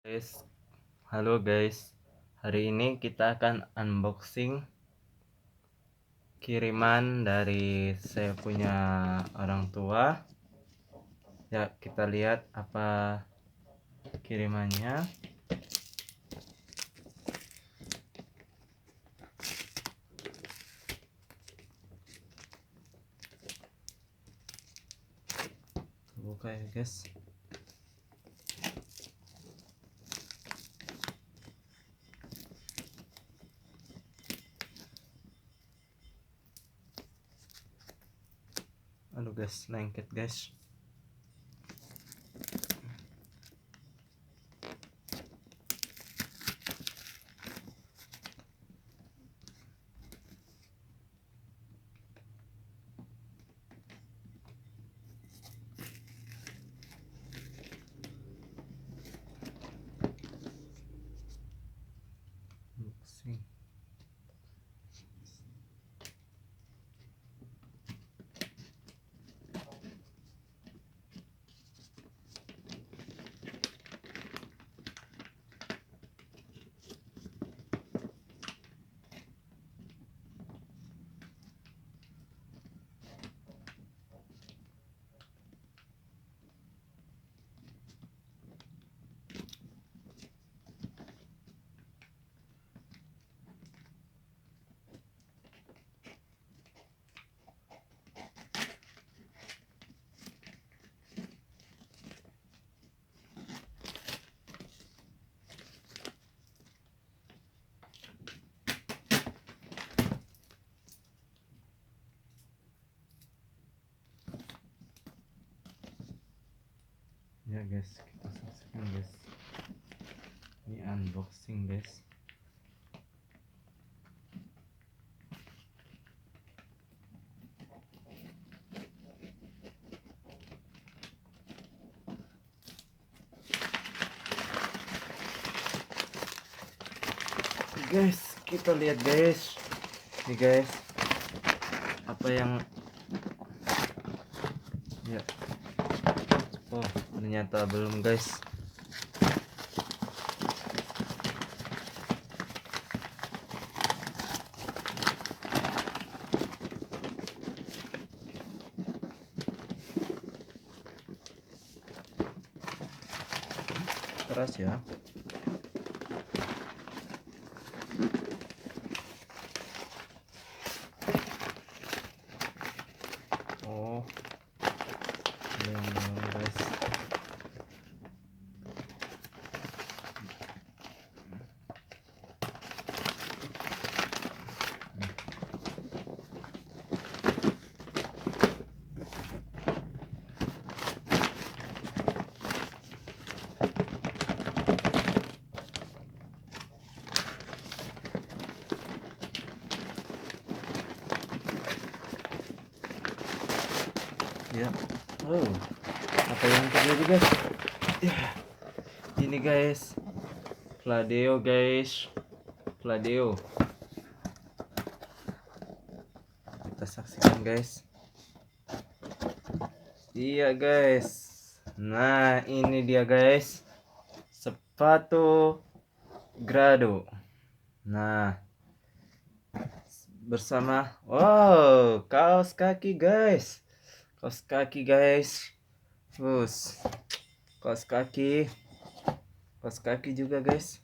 Guys, halo guys. Hari ini kita akan unboxing kiriman dari saya punya orang tua. Ya, kita lihat apa kirimannya. Buka ya, guys. Aduh guys, lengket guys. Unboxing. Ya guys, kita saksikan guys. Ini unboxing guys. Guys, kita lihat guys. Nih guys, apa yang ya. Oh, ternyata belum guys. Keras ya. Oh, yang guys. Ya, oh, apa yang terjadi guys? Ya, ini guys, Fladeo guys, Fladeo. Kita saksikan guys. Iya guys. Nah, ini dia guys, sepatu Grado. Nah, bersama, wow, kaos kaki guys. Kaos kaki guys. Kaos kaki juga guys.